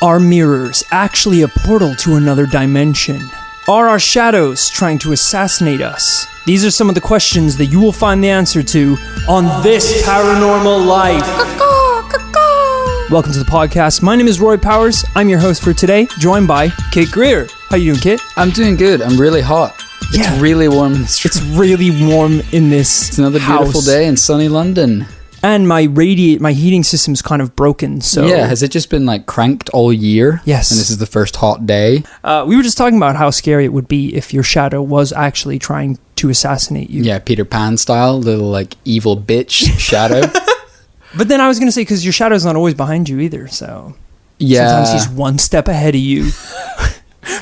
Are mirrors actually a portal to another dimension? Are our shadows trying to assassinate us? These are some of the questions that you will find the answer to on This Paranormal Life. Welcome to the podcast. My name is Roy Powers. I'm your host for today, joined by Kit Greer. How you doing, Kit? I'm doing good. I'm really hot. It's really warm in this room. It's really warm in this It's another beautiful day in sunny London. And my heating system's kind of broken, so... Yeah, has it just been like cranked all year? Yes. And this is the first hot day? We were just talking about how scary it would be if your shadow was actually trying to assassinate you. Yeah, Peter Pan style, little like evil bitch shadow. But then I was going to say, because your shadow's not always behind you either, so... Yeah. Sometimes he's one step ahead of you.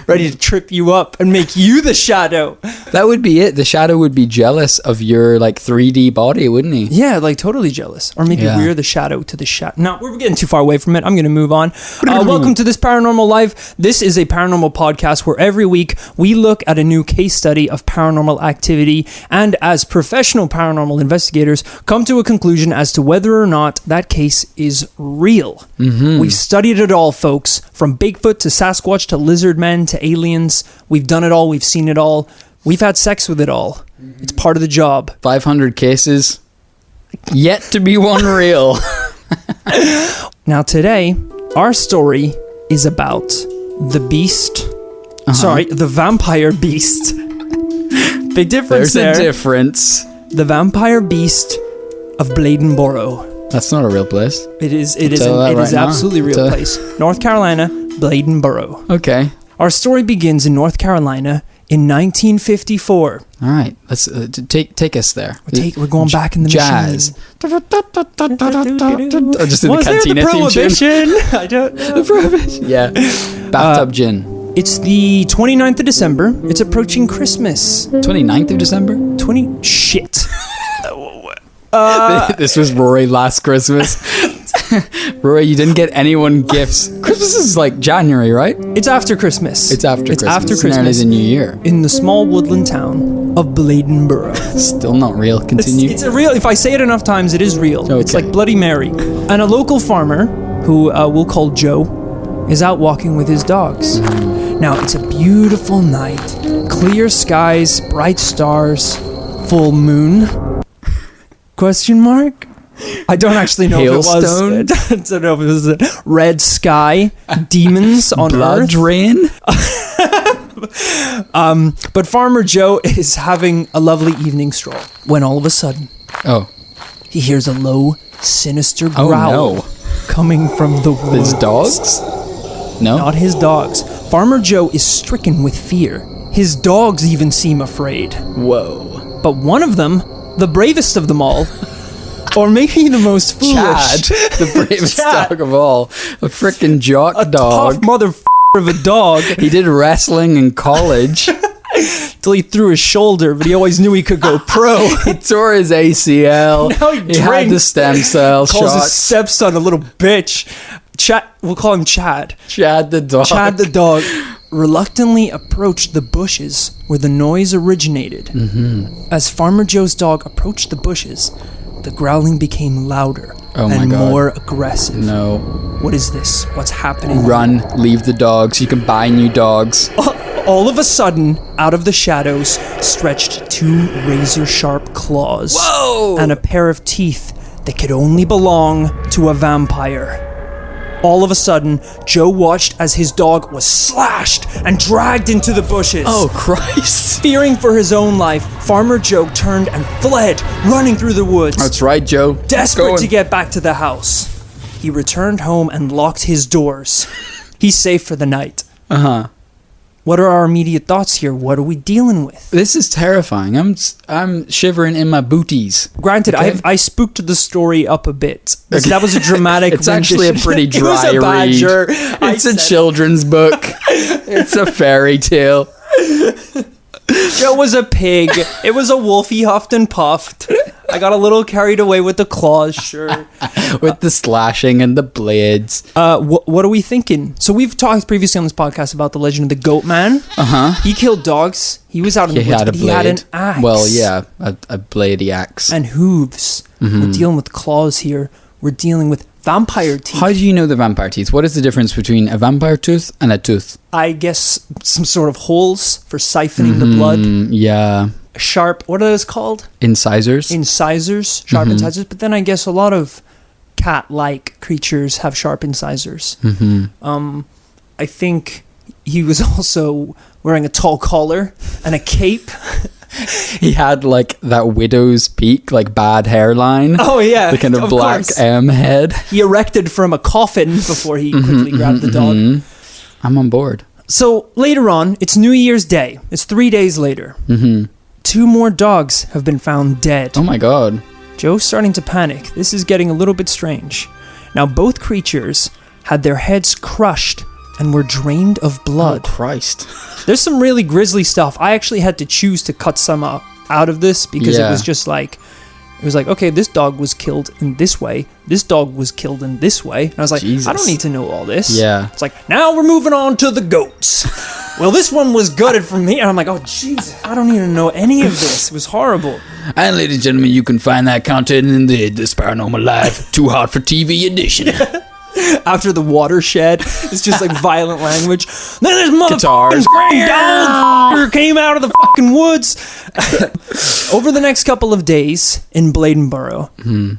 Ready to trip you up and make you the shadow. That would be it. The shadow would be jealous of your like 3D body, wouldn't he? Yeah, like totally jealous. Or maybe we're the shadow to the shadow. No, we're getting too far away from it. I'm going to move on. Welcome to This Paranormal Life. This is a paranormal podcast where every week we look at a new case study of paranormal activity and as professional paranormal investigators come to a conclusion as to whether or not that case is real. Mm-hmm. We've studied it all, folks. From Bigfoot to Sasquatch to lizard men to aliens. We've done it all. We've seen it all. We've had sex with it all. It's part of the job. 500 cases, yet to be one real. Now today, our story is about the beast. Sorry, the vampire beast. Big difference there. There's a difference. The vampire beast of Bladenboro. That's not a real place. It is absolutely a real place. North Carolina, Bladenboro. Okay. Our story begins in North Carolina in 1954. All right, let's take us there. We're going back in the jazz. machine. Just in the cantina theme tune. I don't know. The prohibition. Yeah. Bathtub gin. It's the 29th of December. It's approaching Christmas. 29th of December? Shit. This was Rory last Christmas. Rory, you didn't get anyone gifts. Christmas is like January, right? It's after Christmas. It's after Christmas. It's nearly the New Year. In the small woodland town of Bladenboro. Still not real. Continue. It's a real... If I say it enough times, it is real. Okay. It's like Bloody Mary. And a local farmer, who we'll call Joe, is out walking with his dogs. Now, it's a beautiful night. Clear skies, bright stars, full moon... Question mark? I don't actually know if it was. I don't know if it was a red sky, demons on blood Earth. Drain. But Farmer Joe is having a lovely evening stroll when all of a sudden, he hears a low, sinister growl coming from the woods. His dogs? No, not his dogs. Farmer Joe is stricken with fear. His dogs even seem afraid. Whoa! But one of them, the bravest of them all, or maybe the most foolish. Chad, the bravest dog of all. A frickin' jock dog. A tough motherfucker of a dog. He did wrestling in college. Till he threw his shoulder, but he always knew he could go pro. He tore his ACL. Now he had the stem cell shot. Calls his stepson a little bitch. Chad, we'll call him Chad. Chad the dog. Chad the dog reluctantly approached the bushes where the noise originated. Mm-hmm. As Farmer Joe's dog approached the bushes, the growling became louder and more aggressive. No. What is this? What's happening? Run, leave the dogs. You can buy new dogs. All of a sudden, out of the shadows, stretched two razor-sharp claws. Whoa! And a pair of teeth that could only belong to a vampire. All of a sudden, Joe watched as his dog was slashed and dragged into the bushes. Oh, Christ. Fearing for his own life, Farmer Joe turned and fled, running through the woods. That's right, Joe. Desperate to get back to the house. He returned home and locked his doors. He's safe for the night. Uh-huh. What are our immediate thoughts here? What are we dealing with? This is terrifying. I'm shivering in my booties. Granted, okay. I spooked the story up a bit. Okay. That was a dramatic It's actually a pretty dry it was a badger. read. It's a children's book. It's a fairy tale. Joe was a pig. It was a wolf. He huffed and puffed. I got a little carried away with the claws, sure. With the slashing and the blades. What are we thinking? So we've talked previously on this podcast about the legend of the Goat Man. Uh-huh. He killed dogs. He was out in the woods, but he had an axe. Well, yeah, a bladey axe. And hooves. Mm-hmm. We're dealing with claws here. We're dealing with vampire teeth. How do you know the vampire teeth? What is the difference between a vampire tooth and a tooth? I guess some sort of holes for siphoning the blood. Yeah. Sharp, what are those called? Incisors. Sharp incisors. But then I guess a lot of cat-like creatures have sharp incisors. I think he was also wearing a tall collar and a cape. He had like that widow's peak, like bad hairline. Oh yeah, the kind of black course. M head. He erected from a coffin before he quickly grabbed the dog. I'm on board. So later on, it's New Year's Day. It's 3 days later. 2 more dogs have been found dead. Oh my god. Joe's starting to panic. This is getting a little bit strange. Now, both creatures had their heads crushed and were drained of blood. Oh, Christ. There's some really grisly stuff. I actually had to choose to cut some out of this because it was just like, okay, this dog was killed in this way. This dog was killed in this way. And I was like, Jesus. I don't need to know all this. Yeah. It's like, now we're moving on to the goats. Well, this one was gutted from me. And I'm like, oh, jeez, I don't even know any of this. It was horrible. And ladies and gentlemen, you can find that content in this Paranormal Live Too Hot for TV edition. After the watershed, it's just like violent language. Then this Guitars. motherfucking dog came out of the fucking woods. Over the next couple of days in Bladenboro,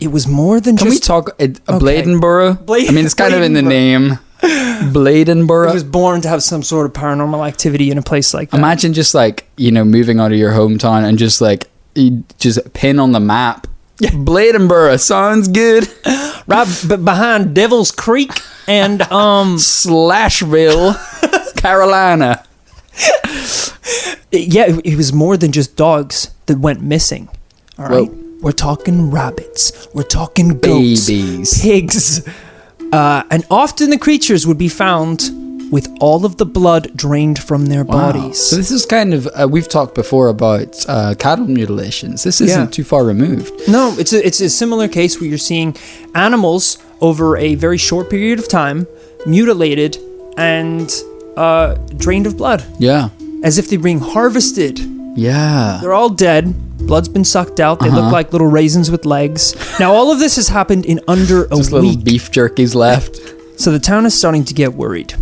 it was more than Can we talk Bladenboro? I mean, it's kind of in the name. Bladenboro. It was born to have some sort of paranormal activity in a place like that. Imagine just like, moving out of your hometown and just like, you just pin on the map. Bladenboro sounds good. Right behind Devil's Creek and Slashville, Carolina. It was more than just dogs that went missing. All right, we're talking rabbits, we're talking goats, babies, pigs, and often the creatures would be found with all of the blood drained from their bodies. So this is kind of we've talked before about cattle mutilations. This isn't too far removed. No, it's a similar case where you're seeing animals over a very short period of time mutilated and drained of blood. Yeah, as if they're being harvested. Yeah, they're all dead. Blood's been sucked out. They look like little raisins with legs. Now all of this has happened in under a week. Little beef jerky's left. So the town is starting to get worried.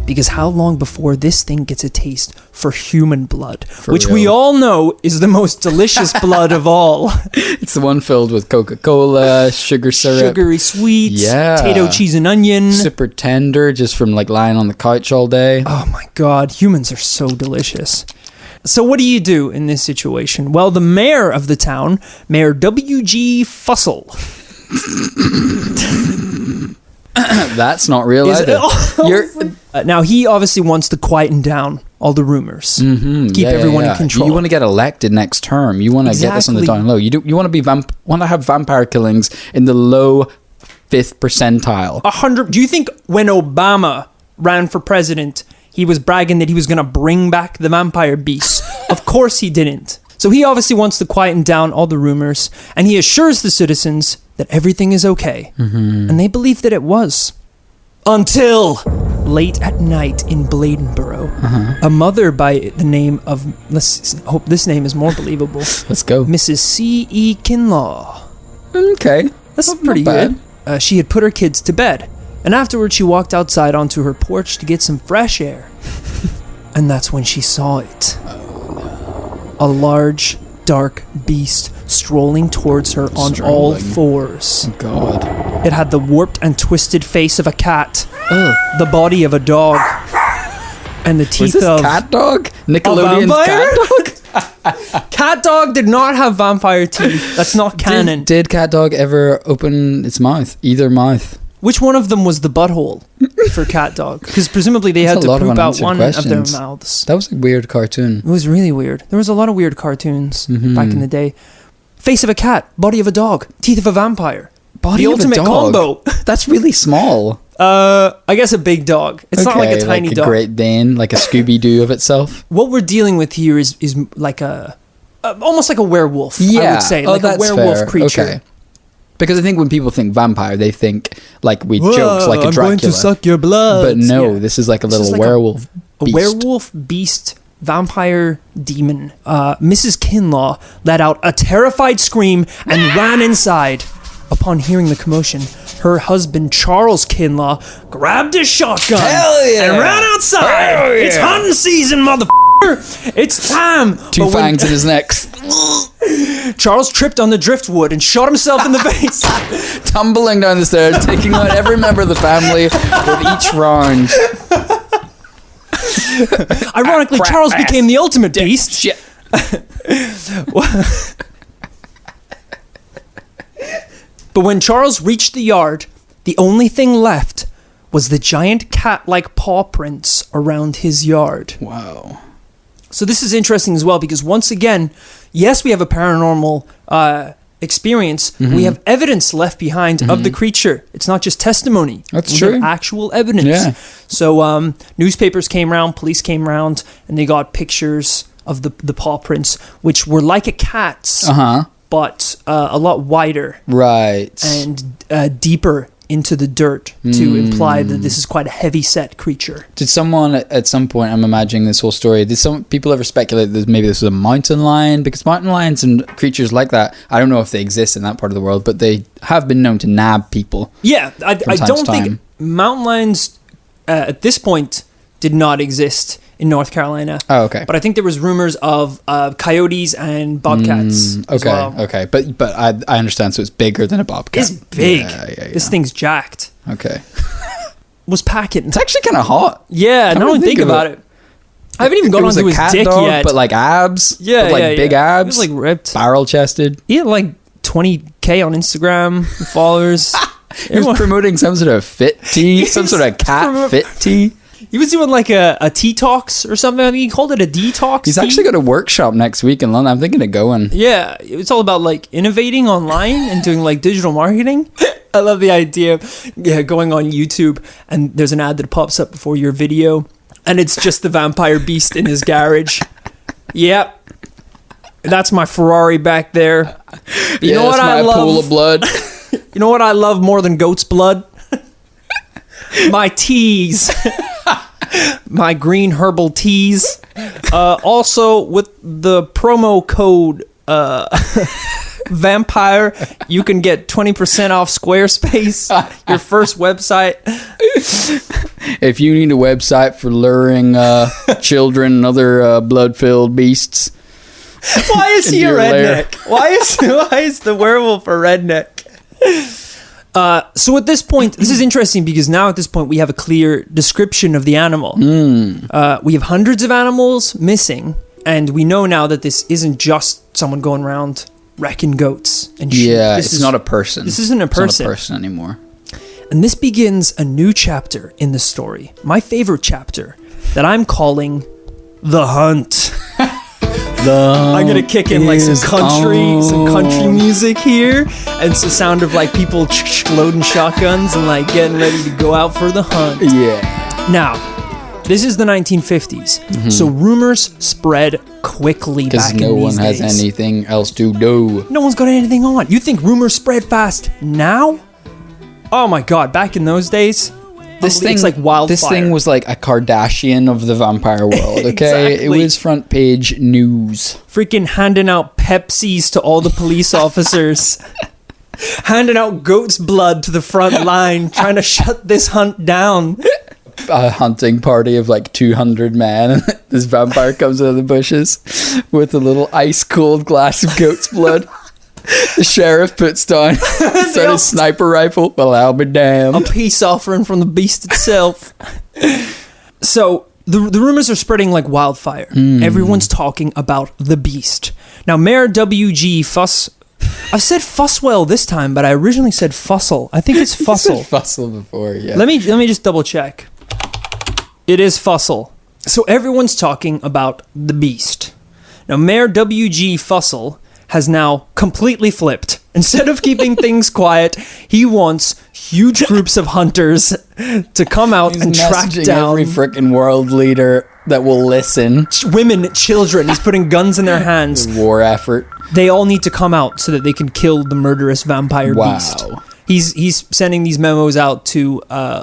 Because how long before this thing gets a taste for human blood? Which we all know is the most delicious blood of all. It's the one filled with Coca-Cola, sugar syrup. Sugary sweets, potato, cheese, and onion. Super tender just from like lying on the couch all day. Oh my God, humans are so delicious. So what do you do in this situation? Well, the mayor of the town, Mayor W.G. Fussell... That's not real either. Now, he obviously wants to quieten down all the rumors. Keep everyone in control. You want to get elected next term. You want to get this on the down low. You want to have vampire killings in the low 5th percentile. 100. Do you think when Obama ran for president, he was bragging that he was going to bring back the vampire beast? Of course he didn't. So he obviously wants to quieten down all the rumors, and he assures the citizens that everything is okay. And they believe that it was. Until late at night in Bladenboro, a mother by the name of, let's hope this name is more believable. Let's go. Mrs. C.E. Kinlaw. Okay. That's pretty good. She had put her kids to bed, and afterwards she walked outside onto her porch to get some fresh air. And that's when she saw it. A large, dark beast strolling towards her on all fours. Oh God. It had the warped and twisted face of a cat, the body of a dog, and the teeth of... Cat Dog? Nickelodeon's Cat Dog? Cat Dog did not have vampire teeth. That's not canon. Did Cat Dog ever open its mouth? Either mouth? Which one of them was the butthole for Cat Dog? Because presumably they had to poop out one of their mouths. That was a weird cartoon. It was really weird. There was a lot of weird cartoons back in the day. Face of a cat, body of a dog, teeth of a vampire. Body of a dog? The ultimate combo. That's really small. I guess a big dog. It's not like a tiny dog. Like a Great Dane, like a Scooby-Doo of itself. What we're dealing with here is like almost like a werewolf, I would say. Like a werewolf creature. Okay. Because I think when people think vampire, they think like jokes like a Dracula. I'm going to suck your blood. But no, this is like a little werewolf beast. A werewolf beast, vampire demon. Mrs. Kinlaw let out a terrified scream and ran inside. upon hearing the commotion, her husband Charles Kinlaw grabbed his shotgun and ran outside. It's hunting season, motherfucker! It's time! Two fangs in his neck. Charles tripped on the driftwood and shot himself in the face. Tumbling down the stairs, taking out every member of the family with each round. Ironically, Charles became the ultimate beast. Shit. But when Charles reached the yard, the only thing left was the giant cat-like paw prints around his yard. Wow. So this is interesting as well, because once again, yes, we have a paranormal experience. Mm-hmm. We have evidence left behind of the creature. It's not just testimony. That's true. Actual evidence. Yeah. So newspapers came around, police came around, and they got pictures of the paw prints, which were like a cat's, but a lot wider. Right. And deeper into the dirt to imply that this is quite a heavy-set creature. Did someone at some point, I'm imagining this whole story, did some people ever speculate that maybe this was a mountain lion? Because mountain lions and creatures like that, I don't know if they exist in that part of the world, but they have been known to nab people. Yeah, I don't think mountain lions at this point did not exist in North Carolina. Oh, okay. But I think there was rumors of coyotes and bobcats as well. Okay. But I understand, so it's bigger than a bobcat. It's big. Yeah. This thing's jacked. Okay. Was packing. It's actually kind of hot. Yeah, now I think about it. I haven't even gone onto his dick yet. But like abs. Yeah, big abs. He was like ripped. Barrel chested. He had like 20K on Instagram followers. He was promoting some sort of fit tea, some sort of cat fit tea. He was doing like a detox or something. I think he called it a detox. He's actually got a workshop next week in London. I'm thinking of going. Yeah, it's all about like innovating online and doing like digital marketing. I love the idea of going on YouTube and there's an ad that pops up before your video and it's just the vampire beast in his garage. Yep. That's my Ferrari back there. You know what I love? Pool of blood. You know what I love more than goat's blood? My teas. My green herbal teas. Also, with the promo code vampire, you can get 20% off Squarespace, your first website. If you need a website for luring children and other blood-filled beasts. Why is he a redneck? Why is the werewolf a redneck? So at this point, this is interesting because now at this point we have a clear description of the animal. We have hundreds of animals missing, and we know now that this isn't just someone going around wrecking goats and sheep. Yeah, it's not a person. This isn't a person. It's not a person anymore. And this begins a new chapter in the story. My favorite chapter that I'm calling The Hunt. I'm gonna kick in like some country music here, and it's the sound of like people loading shotguns and like getting ready to go out for the hunt. Yeah. Now, this is the 1950s, so rumors spread quickly back in these days. Because no one has anything else to do. No one's got anything on. You think rumors spread fast now? Oh my god! Back in those days. It's like wildfire. This thing was like a Kardashian of the vampire world, okay? Exactly. It was front page news. Freaking handing out Pepsis to all the police officers. Handing out goat's blood to the front line, trying to shut this hunt down. A hunting party of like 200 men, and this vampire comes out of the bushes with a little ice cold glass of goat's blood. The sheriff puts down his sniper rifle. Well, I'll be damned. A peace offering from the beast itself. So the rumors are spreading like wildfire. Everyone's talking about the beast. Now, Mayor W.G. I've said Fusswell this time, but I originally said Fussell. I think it's Fussell. You said Fussell before, yeah. Let me just double check. It is Fussell. So everyone's talking about the beast. Now, Mayor W.G. Fussell has now completely flipped. Instead of keeping things quiet, he wants huge groups of hunters to come out and track down every freaking world leader that will listen. Women, children. He's putting guns in their hands. War effort. They all need to come out so that they can kill the murderous vampire beast. He's sending these memos out to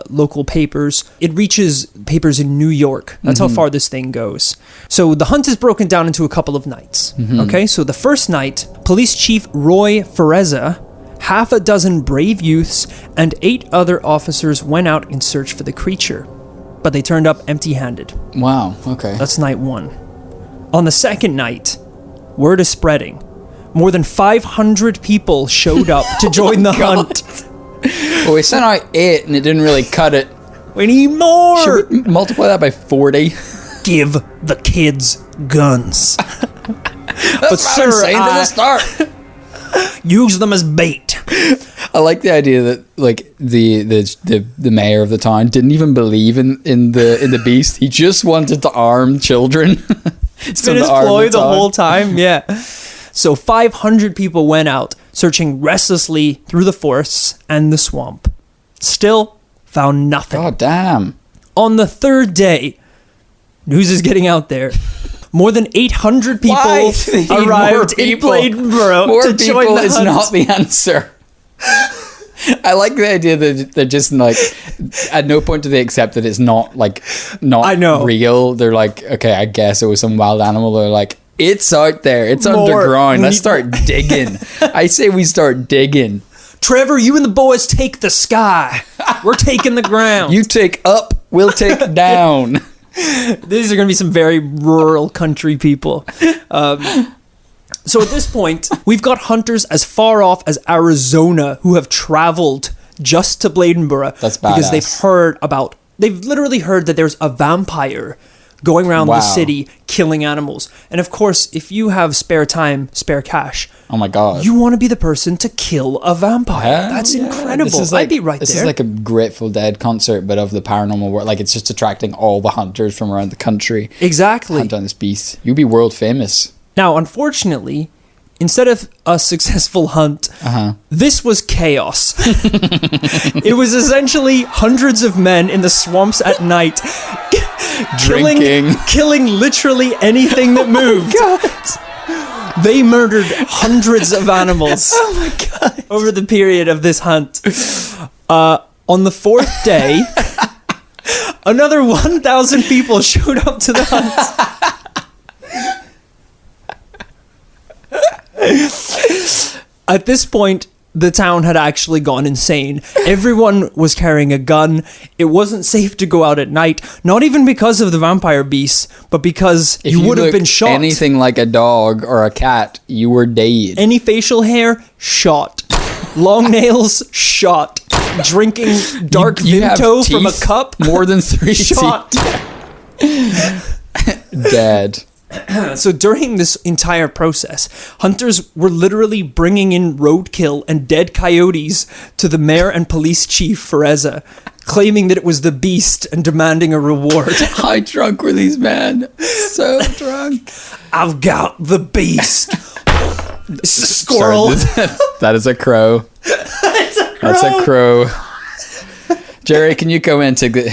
local papers. It reaches papers in New York. That's how far this thing goes. So the hunt is broken down into a couple of nights. Okay, so the first night, Police Chief Roy Fereza half a dozen brave youths and 8 other officers went out in search for the creature, but they turned up empty-handed. Wow, okay. That's night 1. On the second night, word is spreading. More than 500 people showed up to join the hunt. Well, we sent out 8 and it didn't really cut it. We need more! Should we multiply that by 40? Give the kids guns. But sir, saying from the start. Use them as bait. I like the idea that like the mayor of the town didn't even believe in the beast. He just wanted to arm children. It's been his ploy the whole time. Yeah. So 500 people went out searching restlessly through the forests and the swamp. Still found nothing. God damn. On the third day, news is getting out there. More than 800 people arrived in Bladenboro to join the hunt. More people is not the answer. I like the idea that they're just like, at no point do they accept that it's not real. They're like, okay, I guess it was some wild animal. They're like, it's out there. It's underground. Let's start digging. I say we start digging. Trevor, you and the boys take the sky. We're taking the ground. You take up, we'll take down. These are going to be some very rural country people. So at this point, we've got hunters as far off as Arizona who have traveled just to Bladenboro. That's badass. Because they've literally heard that there's a vampire going around the city killing animals. And of course, if you have spare time, spare cash, oh my God, you want to be the person to kill a vampire. That's incredible. I'd be right there. This is like a Grateful Dead concert, but of the paranormal world. Like, it's just attracting all the hunters from around the country. Exactly. Hunt down this beast. You'd be world famous. Now, unfortunately, instead of a successful hunt, this was chaos. It was essentially hundreds of men in the swamps at night, killing literally anything that moved. God. They murdered hundreds of animals over the period of this hunt. On the fourth day, another 1,000 people showed up to the hunt. At this point, the town had actually gone insane. Everyone was carrying a gun. It wasn't safe to go out at night, not even because of the vampire beasts, but because you would have been shot. Anything like a dog or a cat, you were dead. Any facial hair, shot. Long nails, shot. Drinking dark Vimto from a cup, more than 3 shot. Dead. So during this entire process, hunters were literally bringing in roadkill and dead coyotes to the mayor and police chief Fereza, claiming that it was the beast and demanding a reward. How drunk were these men? So drunk. I've got the beast. Squirrel. Sorry, that is a crow. It's a crow. That's a crow. Jerry, can you go into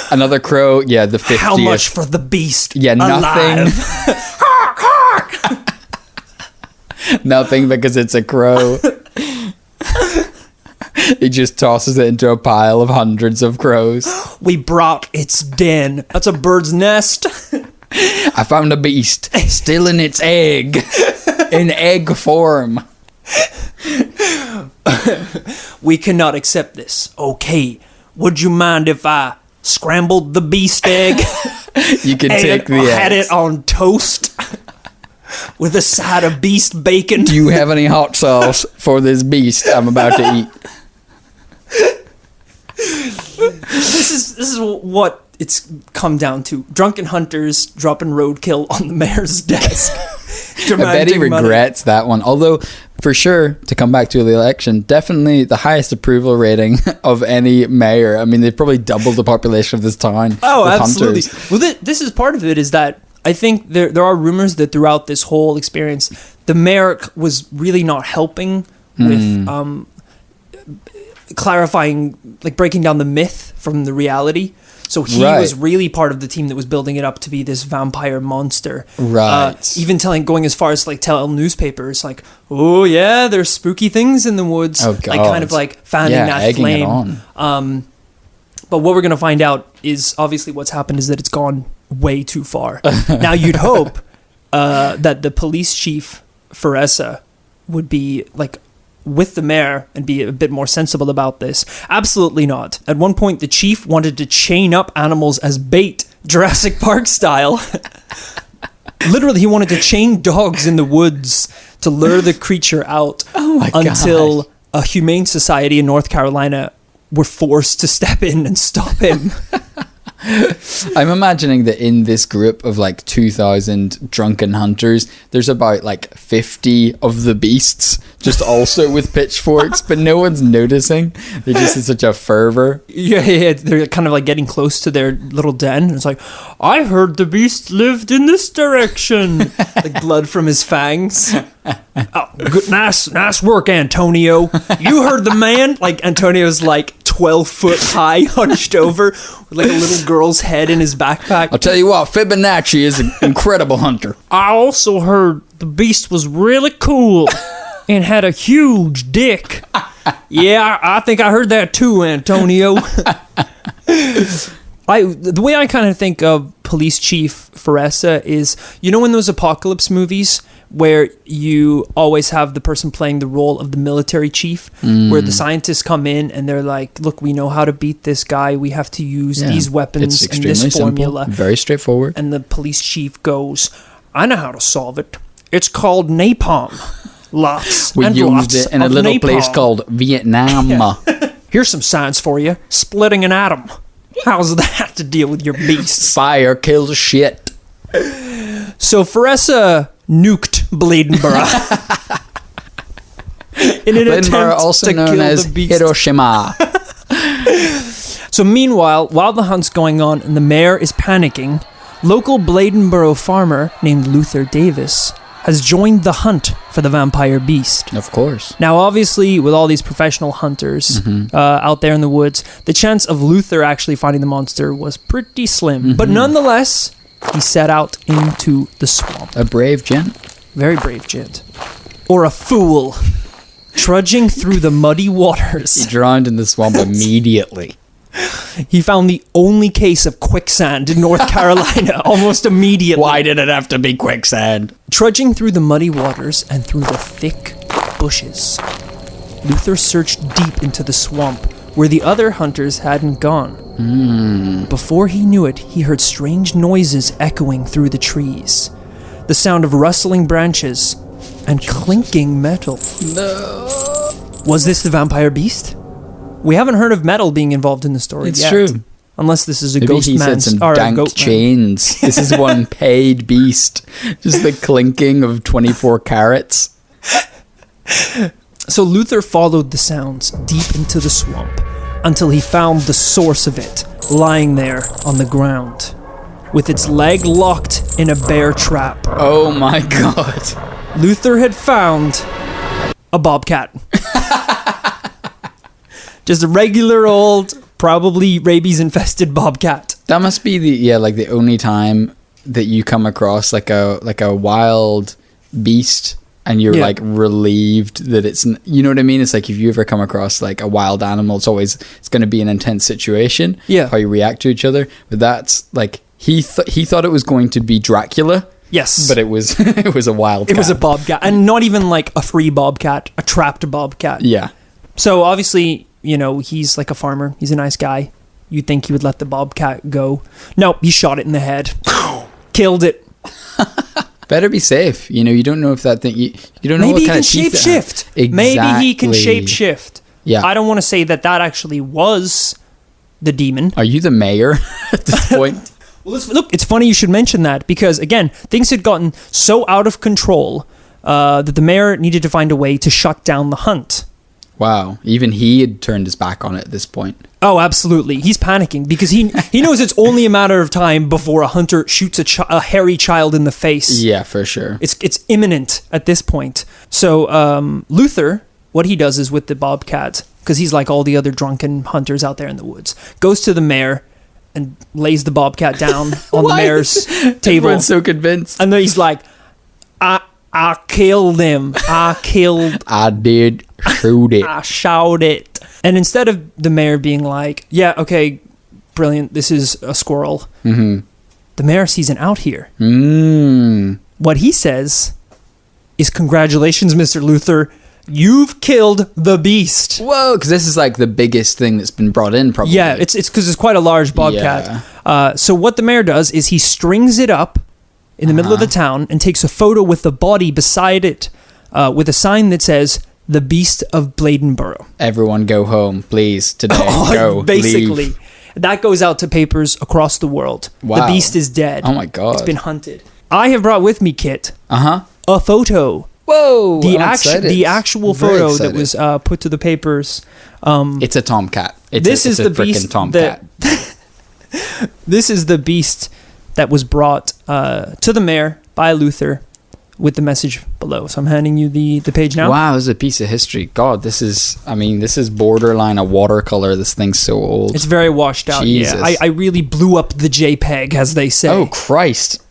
another crow? Yeah, the 50th. How much for the beast? Yeah, nothing. Nothing, because it's a crow. He just tosses it into a pile of hundreds of crows. We brought its den. That's a bird's nest. I found a beast still in its egg. In egg form. We cannot accept this. Okay. Would you mind if I scrambled the beast egg? You can take the eggs. Had it on toast with a side of beast bacon. Do you have any hot sauce for this beast I'm about to eat? This is what it's come down to. Drunken hunters dropping roadkill on the mayor's desk. I bet he regrets that one. Although, for sure, to come back to the election, definitely the highest approval rating of any mayor. I mean, they probably doubled the population of this town. Oh, absolutely. Hunters. Well, this is part of it, is that I think there are rumors that throughout this whole experience, the mayor was really not helping with clarifying, like breaking down the myth from the reality. So he was really part of the team that was building it up to be this vampire monster. Right. Even going as far as like tell newspapers like, oh yeah, there's spooky things in the woods. Oh, God. Like kind of like fanning that flame. But what we're going to find out is obviously what's happened is that it's gone way too far. Now you'd hope that the police chief, Fereza, would be like with the mayor and be a bit more sensible about this? Absolutely not. At one point, the chief wanted to chain up animals as bait, Jurassic Park style. Literally, he wanted to chain dogs in the woods to lure the creature out until a humane society in North Carolina were forced to step in and stop him. I'm imagining that in this group of like 2,000 drunken hunters, there's about like 50 of the beasts, just also with pitchforks, but no one's noticing. They're just in such a fervor. Yeah, they're kind of like getting close to their little den. It's like, I heard the beast lived in this direction. Like blood from his fangs. Oh, good, nice work, Antonio. You heard the man. Like Antonio's like 12 foot high, hunched over, with like a little girl's head in his backpack. I'll tell you what, Fibonacci is an incredible hunter. I also heard the beast was really cool and had a huge dick. Yeah, I think I heard that too, Antonio. The way I kind of think of Police Chief Faressa is, you know, in those apocalypse movies where you always have the person playing the role of the military chief, where the scientists come in and they're like, look, we know how to beat this guy. We have to use these weapons and this formula. Simple, very straightforward. And the police chief goes, I know how to solve it. It's called napalm. We used it in a little place called Vietnam. Yeah. Here's some science for you. Splitting an atom. How's that to deal with your beasts? Fire kills shit. So Faressa nuked Bladenboro in an attempt also to known kill as the beast. Hiroshima. So meanwhile, while the hunt's going on and the mayor is panicking, local Bladenboro farmer named Luther Davis has joined the hunt for the vampire beast. Of course. Now, obviously, with all these professional hunters out there in the woods, the chance of Luther actually finding the monster was pretty slim. But nonetheless, he set out into the swamp. A brave gent. Very brave gent. Or a fool. Trudging through the muddy waters. He drowned in the swamp immediately. He found the only case of quicksand in North Carolina almost immediately. Why did it have to be quicksand? Trudging through the muddy waters and through the thick bushes, Luther searched deep into the swamp where the other hunters hadn't gone. Before he knew it, he heard strange noises echoing through the trees. The sound of rustling branches and clinking metal. No. Was this the vampire beast? We haven't heard of metal being involved in the story yet. It's true. Unless this is a Maybe ghost he man said some or a dank goat chains. This is one paid beast. Just the clinking of 24 carats. So Luther followed the sounds deep into the swamp until he found the source of it, lying there on the ground, with its leg locked in a bear trap. Oh my god. Luther had found a bobcat. Just a regular old, probably rabies-infested bobcat. That must be the only time that you come across like a wild beast and you're like relieved that it's, you know what I mean? It's like if you ever come across like a wild animal, it's going to be an intense situation. Yeah. How you react to each other. But that's like he thought it was going to be Dracula. Yes. But it was it was a wild cat. It was a bobcat, and not even like a free bobcat, a trapped bobcat. Yeah. So obviously, you know, he's like a farmer. He's a nice guy. You'd think he would let the bobcat go. No, he shot it in the head. Killed it. Better be safe. You know, you don't know if that thing... You don't know Maybe what kind of he can teeth shapeshift. Exactly. Maybe he can shapeshift. Yeah. I don't want to say that actually was the demon. Are you the mayor at this point? Well, look, it's funny you should mention that because, again, things had gotten so out of control that the mayor needed to find a way to shut down the hunt. Wow. Even he had turned his back on it at this point. Oh, absolutely. He's panicking because he knows it's only a matter of time before a hunter shoots a hairy child in the face. Yeah, for sure. It's imminent at this point. So Luther, what he does is with the bobcat, because he's like all the other drunken hunters out there in the woods, goes to the mayor and lays the bobcat down on the mayor's table. Everyone's so convinced. And then he's like, I killed him. I did shoot it. I shot it. And instead of the mayor being like, yeah, okay, brilliant, this is a squirrel, the mayor sees an out here. What he says is, congratulations, Mr. Luther. you've killed the beast. Whoa, because this is like the biggest thing that's been brought in, probably. Yeah, it's because it's quite a large bobcat. Yeah. So what the mayor does is he strings it up in the middle of the town and takes a photo with the body beside it with a sign that says, "The Beast of Bladenboro." Everyone go home, please, today. Go, basically. leave. That goes out to papers across the world. Wow. The beast is dead. Oh my God. It's been hunted. I have brought with me, Kit, a photo. Whoa! The actual photo that was put to the papers. It's a tomcat. It's a freaking tomcat. This is the beast that was brought to the mayor by Luther with the message below. So I'm handing you the page now. Wow, this is a piece of history. God, this is borderline a watercolor. This thing's so old. It's very washed out. Jesus. Yeah, I really blew up the JPEG, as they say. Oh, Christ.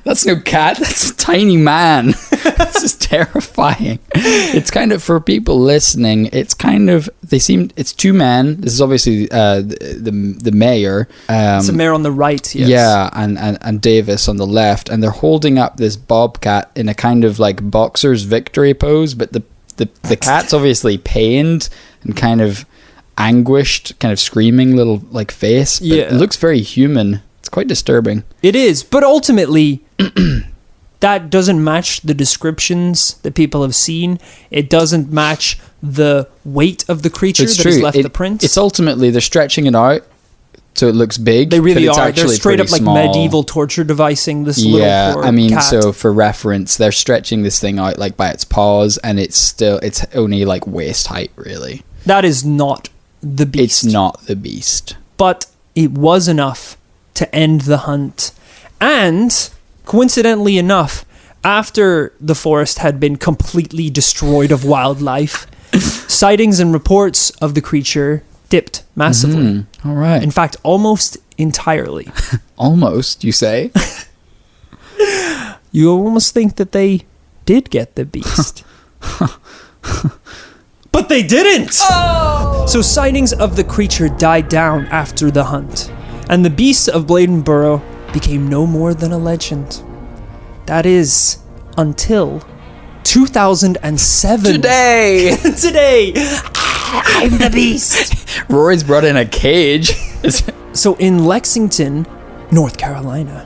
That's no cat. That's a tiny man. This is terrifying. It's kind of, for people listening, it's two men. This is obviously the mayor. It's the mayor on the right, yes. Yeah, and Davis on the left. And they're holding up this bobcat in a kind of like boxer's victory pose. But the cat's obviously pained and kind of anguished, kind of screaming little like face. But it looks very human. It's quite disturbing. It is, but ultimately, that doesn't match the descriptions that people have seen. It doesn't match the weight of the creature has left the print. It's ultimately, they're stretching it out so it looks big. They really are. They're straight up like small. Medieval torture devising this little poor cat. So for reference, they're stretching this thing out like by its paws, and it's only like waist height, really. That is not the beast. It's not the beast. But it was enough to end the hunt. And coincidentally enough, after the forest had been completely destroyed of wildlife, sightings and reports of the creature dipped massively. All right. In fact, almost entirely. Almost, you say? You almost think that they did get the beast. But they didn't! Oh! So sightings of the creature died down after the hunt, and the beast of Bladenboro became no more than a legend. That is, until 2007. Today! I'm the beast! Rory's brought in a cage. So in Lexington, North Carolina,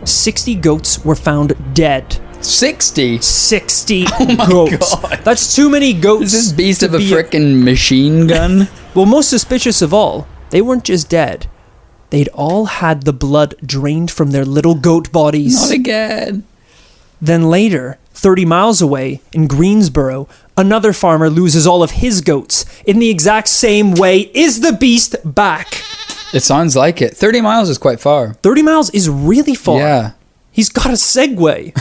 60 goats were found dead. 60? 60 oh my goats. God. That's too many goats. Is this beast of a frickin' machine gun? Well, most suspicious of all, they weren't just dead. They'd all had the blood drained from their little goat bodies. Not again. Then later, 30 miles away, in Greensboro, another farmer loses all of his goats. In the exact same way, is the beast back? It sounds like it. 30 miles is quite far. 30 miles is really far. Yeah. He's got a Segway.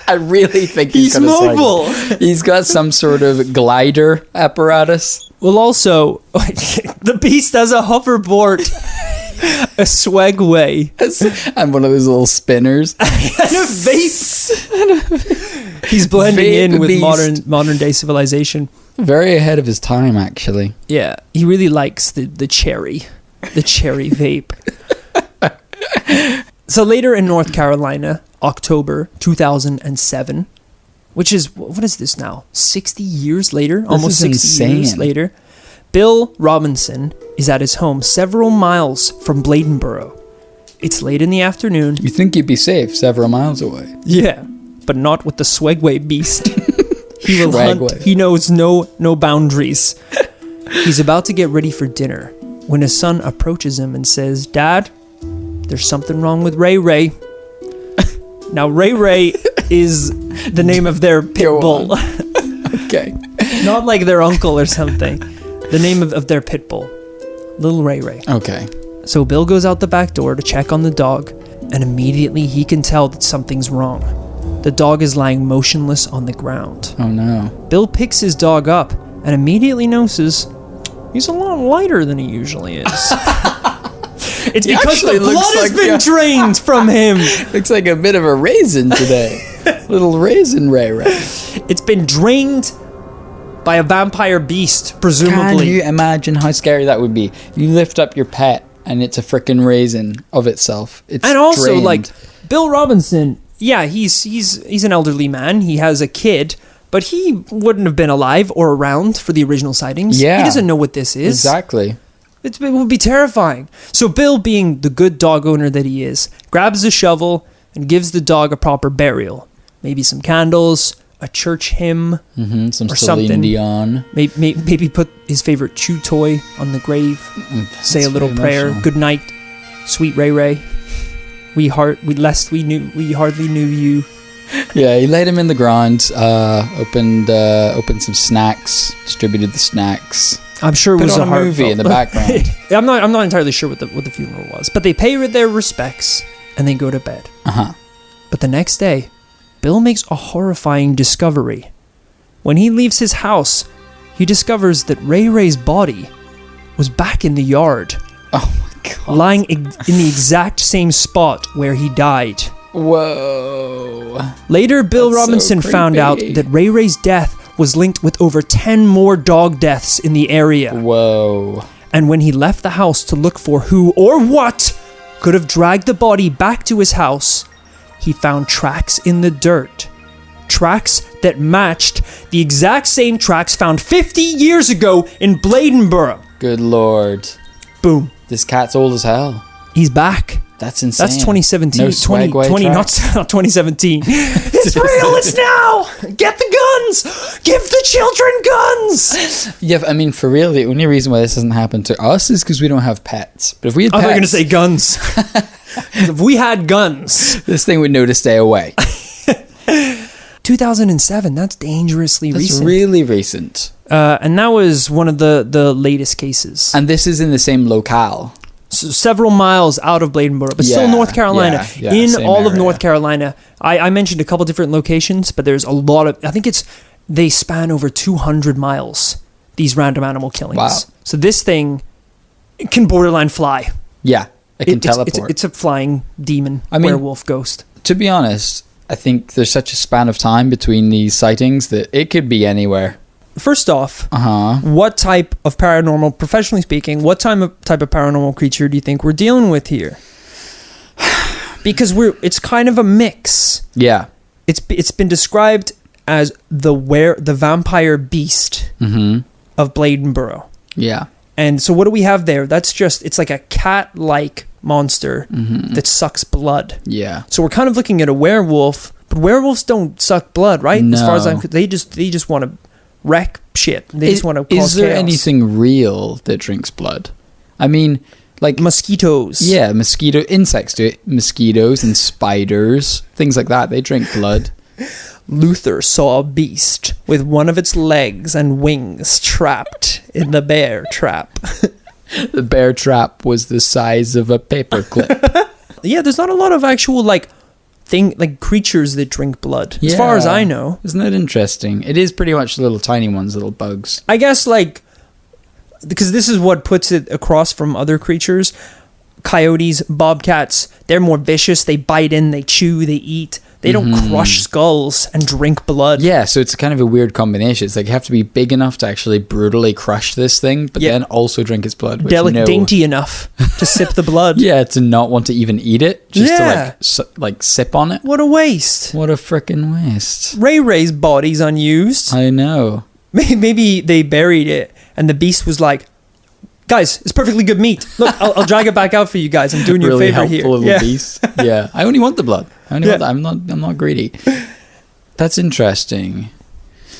I really think he's mobile. He's got some sort of glider apparatus. Well, also, the beast has a hoverboard, a Swagway, and one of those little spinners, and a vape. He's blending in with modern day civilization. Very ahead of his time, actually. Yeah, he really likes the cherry vape. So later in North Carolina, October 2007, which is, what is this now? 60 years later? Almost 60 years later. Bill Robinson is at his home several miles from Bladenboro. It's late in the afternoon. You think you'd be safe several miles away? Yeah, but not with the Swagway beast. He will hunt. He knows no boundaries. He's about to get ready for dinner when his son approaches him and says, "Dad, there's something wrong with Ray Ray." Now, Ray Ray is the name of their pit bull. Okay. Not like their uncle or something. The name of their pit bull. Little Ray Ray. Okay. So Bill goes out the back door to check on the dog, and immediately he can tell that something's wrong. The dog is lying motionless on the ground. Oh no. Bill picks his dog up and immediately notices he's a lot lighter than he usually is. It's because the blood has been drained from him. Looks like a bit of a raisin today. Little raisin Ray Ray. It's been drained by a vampire beast, presumably. Can you imagine how scary that would be? You lift up your pet and it's a frickin' raisin of itself. It's and also, drained. like, Bill Robinson, yeah, he's an elderly man. He has a kid, but he wouldn't have been alive or around for the original sightings. Yeah. He doesn't know what this is. Exactly. It would be terrifying. So Bill, being the good dog owner that he is, grabs a shovel and gives the dog a proper burial. Maybe some candles, a church hymn, Some or Celine something. Dion. Maybe put his favorite chew toy on the grave. Say a little very prayer. emotional. Good night, sweet Ray Ray. We hardly knew you. Yeah, he laid him in the ground, opened some snacks, distributed the snacks. I'm sure it Put was on a movie in the background. I'm not entirely sure what the funeral was, but they pay their respects and they go to bed. But the next day, Bill makes a horrifying discovery. When he leaves his house, he discovers that Ray Ray's body was back in the yard, Oh my god. lying in the exact same spot where he died. Whoa. Later, Bill That's so Robinson found out creepy. that Ray Ray's death was linked with over 10 more dog deaths in the area. Whoa. And when he left the house to look for who or what could have dragged the body back to his house, he found tracks in the dirt. Tracks that matched the exact same tracks found 50 years ago in Bladenboro. Good lord. Boom. This cat's old as hell. He's back. That's insane. That's 2017. No swagway 20, not tracks. 2017. It's real. It's now. Get the guns. Give the children guns. Yeah, I mean, for real, the only reason why this hasn't happened to us is because we don't have pets. But if we had I pets, thought you were going to say guns. If we had guns. this thing would know to stay away. 2007. That's dangerously That's recent. really recent. And that was one of the latest cases. And this is in the same locale. So several miles out of Bladenboro, but still Yeah, North Carolina. yeah, in same all of area. North Carolina. I mentioned a couple different locations, but there's a lot of, I think they span over 200 miles, these random animal killings. Wow. So this thing can borderline fly. Yeah, it can teleport. It's a flying demon, I mean- werewolf, ghost. To be honest, I think there's such a span of time between these sightings that it could be anywhere. First off, Uh-huh. what type of paranormal, professionally speaking, what type of paranormal creature do you think we're dealing with here? Because it's kind of a mix. Yeah. It's been described as the vampire beast of Bladenboro. Yeah. And so what do we have there? It's like a cat-like monster that sucks blood. Yeah. So we're kind of looking at a werewolf, but werewolves don't suck blood, right? As far as No. they just want to wreck shit. They just want to cause Is there chaos. anything real that drinks blood? I mean, like Mosquitoes. yeah, insects do it. Mosquitoes and spiders, things like that. They drink blood. Luther saw a beast with one of its legs and wings trapped in the bear trap. The bear trap was the size of a paperclip. Yeah, there's not a lot of actual creatures that drink blood, as far as I know. Isn't that interesting? It is pretty much little tiny ones, little bugs. I guess because this is what puts it across from other creatures. Coyotes, bobcats, they're more vicious. They bite in, they chew, they eat. They don't crush skulls and drink blood. Yeah, so it's kind of a weird combination. It's like you have to be big enough to actually brutally crush this thing, but then also drink its blood. Which Dainty enough to sip the blood. Yeah, to not want to even eat it, just to sip on it. What a waste. What a freaking waste. Ray Ray's body's unused. I know. Maybe they buried it and the beast was like, guys, it's perfectly good meat. Look, I'll drag it back out for you guys. I'm doing you Really a favor here. helpful little beast. Yeah, I only want the blood. I only want that. I'm not greedy. That's interesting.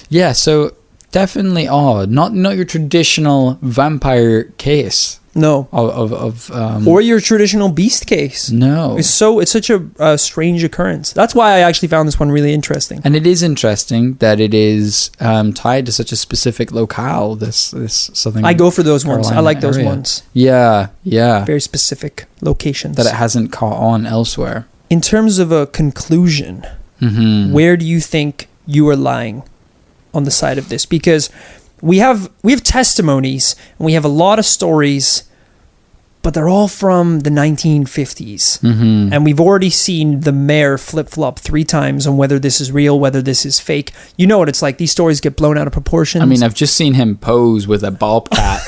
Yeah, so definitely odd. Not your traditional vampire case. No. Or your traditional beast case. No. It's such a strange occurrence. That's why I actually found this one really interesting. And it is interesting that it is tied to such a specific locale. This something. I go for those ones. I like those area. ones. Yeah. Very specific locations. That it hasn't caught on elsewhere. In terms of a conclusion, where do you think you are lying on the side of this? Because we have testimonies and we have a lot of stories, but they're all from the 1950s. And we've already seen the mayor flip-flop 3 times on whether this is real, whether this is fake. You know what it's like. These stories get blown out of proportion. I mean, I've just seen him pose with a bobcat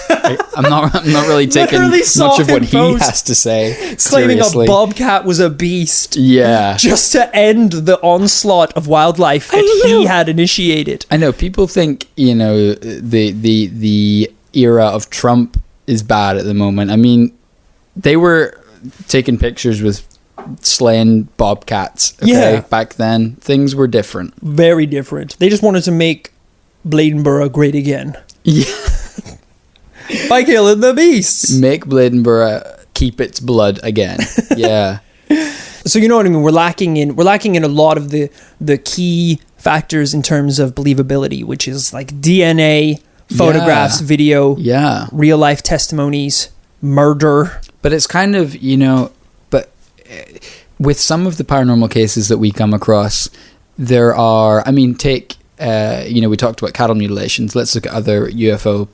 I'm not really taking Literally much of what he post. has to say Claiming seriously. a bobcat was a beast. Yeah. Just to end the onslaught of wildlife that he had initiated. I know people think, the era of Trump is bad at the moment. I mean, they were taking pictures with slaying bobcats. Okay, back then things were different. Very different. They just wanted to make Bladenboro great again. Yeah. By killing the beasts. Make Bladenboro keep its blood again. Yeah. So you know what I mean? We're lacking in a lot of the key factors in terms of believability, which is like DNA, photographs, video, real life testimonies, murder. But it's kind of, but with some of the paranormal cases that we come across, there are, take, we talked about cattle mutilations. Let's look at other UFO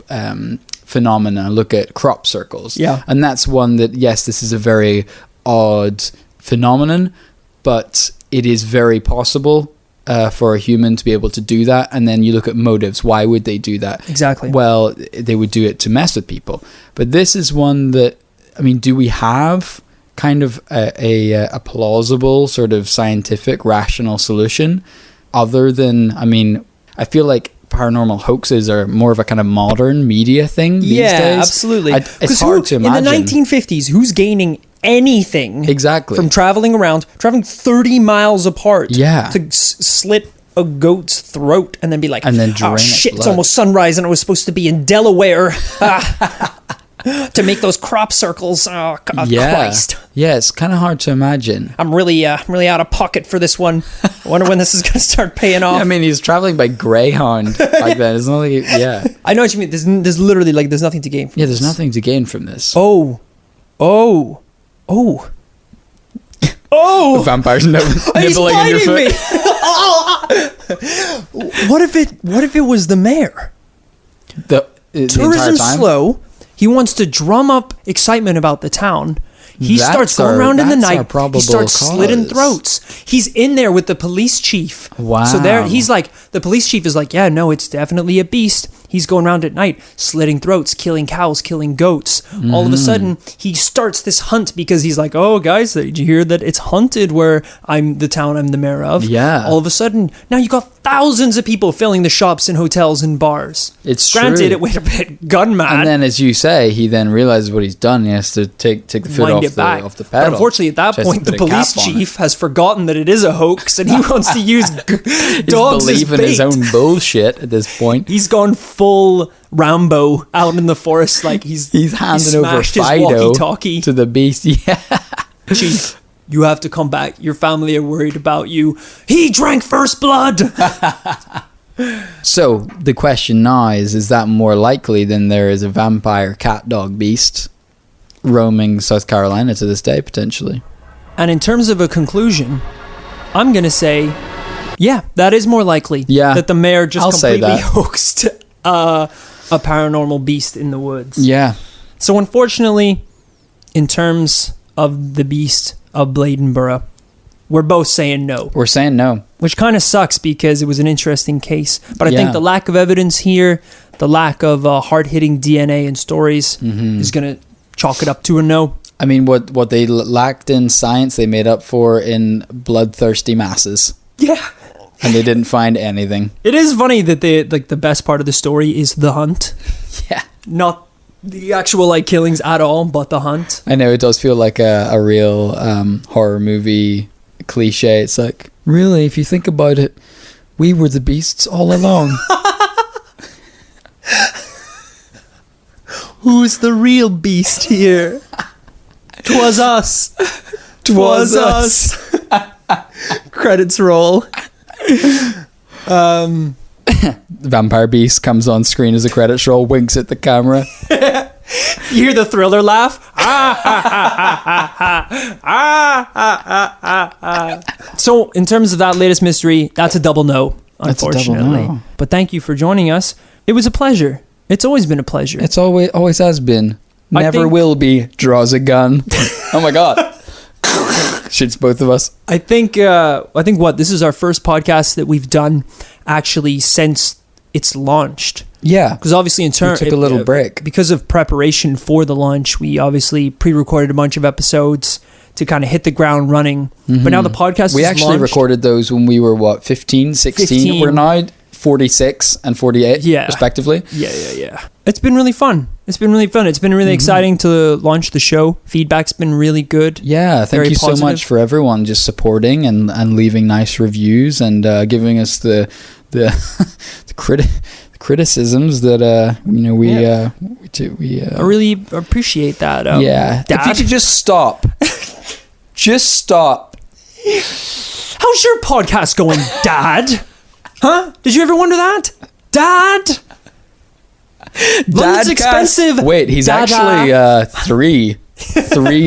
phenomena. Look at crop circles. Yeah. And that's one that, yes, this is a very odd phenomenon, but it is very possible for a human to be able to do that. And then you look at motives. Why would they do that? Exactly. Well, they would do it to mess with people. But this is one that, do we have kind of a plausible sort of scientific, rational solution other than, I feel like paranormal hoaxes are more of a kind of modern media thing these days. Yeah, absolutely. It's hard to imagine. In the 1950s, who's gaining anything from traveling 30 miles apart to slit a goat's throat and then be like, and then oh shit, it's almost sunrise and I was supposed to be in Delaware to make those crop circles. Oh, God, Christ. Yeah, it's kind of hard to imagine. I'm really out of pocket for this one. I wonder when this is going to start paying off. He's traveling by Greyhound back then. It's not like, I know what you mean. There's literally there's nothing to gain from this. There's nothing to gain from this. Oh. Vampires nibbling on your foot. What if it was the mayor? The Tourism's slow. He wants to drum up excitement about the town. He starts going around in the night. He starts slitting throats. He's in there with the police chief. Wow. So the police chief is like, yeah, no, it's definitely a beast. He's going around at night, slitting throats, killing cows, killing goats. All of a sudden, he starts this hunt because he's like, oh, guys, did you hear that it's hunted where I'm the mayor of? Yeah. All of a sudden, now you got thousands of people filling the shops and hotels and bars. It's Granted, true. it went a bit gun mad. And then, as you say, he then realizes what he's done. He has to take the foot off the pedal. But unfortunately, at that point, the police chief has forgotten that it is a hoax and he wants to use dogs as bait. He's believing his own bullshit at this point. He's gone full Rambo out in the forest, like he's handing over Fido to the beast. Yeah, chief, you have to come back. Your family are worried about you. He drank first blood. So the question now is that more likely than there is a vampire cat dog beast roaming South Carolina to this day, potentially? And in terms of a conclusion, I'm going to say, yeah, that is more likely. Yeah, that the mayor just completely hoaxed a paranormal beast in the woods. Yeah. So unfortunately, in terms of the beast of Bladenboro, we're both saying no. We're saying no. Which kind of sucks because it was an interesting case. But I think the lack of evidence here, the lack of hard-hitting DNA and stories is going to chalk it up to a no. What they lacked in science, they made up for in bloodthirsty masses. Yeah. And they didn't find anything. It is funny that the best part of the story is the hunt. Yeah. Not the actual killings at all, but the hunt. I know, it does feel like a real horror movie cliche. It's like, really, if you think about it, we were the beasts all along. Who's the real beast here? 'Twas us. 'Twas us. Credits roll. The vampire beast comes on screen as a credits roll, winks at the camera. You hear the Thriller laugh. So in terms of that latest mystery, that's a double no, unfortunately. Double no. But thank you for joining us. It was a pleasure. It's always been a pleasure. It's always has been. Never will be. Draws a gun. Oh my God. Shoots both of us. I think this is our first podcast that we've done actually since it's launched. Yeah. Because obviously, in turn, took a little break. Because of preparation for the launch, we obviously pre-recorded a bunch of episodes to kind of hit the ground running. But now the podcast we is actually launched. recorded those when we were, 15, 16? 15. We're now 46 and 48, respectively. Yeah. It's been really fun. It's been really exciting to launch the show. Feedback's been really good. Yeah, thank you so much for everyone just supporting and leaving nice reviews and giving us the criticisms that I really appreciate that. Dad? If you could just stop. Just stop. How's your podcast going, Dad? Huh? Did you ever wonder that? Dad? London's expensive. Wait, he's actually 3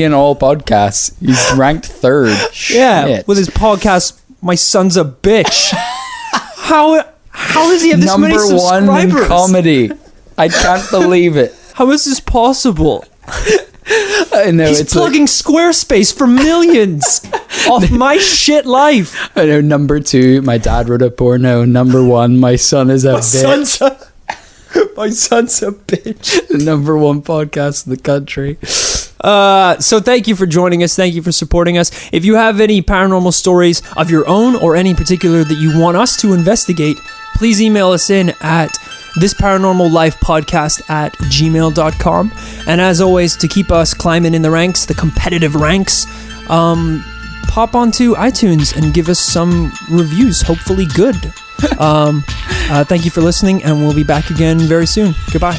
in all podcasts. He's ranked 3rd. Yeah, Shit. with his podcast, My Son's a Bitch. How does he have this many subscribers? Number 1 in comedy. I can't believe it. How is this possible? I know, he's plugging Squarespace for millions off my shit life. I know. Number 2, my dad wrote a porno. Number 1, my son is a bitch. My son's a bitch. The number 1 podcast in the country. So thank you for joining us. Thank you for supporting us. If you have any paranormal stories of your own or any particular that you want us to investigate, please email us in at thisparanormallifepodcast@gmail.com. And as always, to keep us climbing in the ranks, the competitive ranks, pop onto iTunes and give us some reviews, hopefully good. Thank you for listening, and we'll be back again very soon. Goodbye.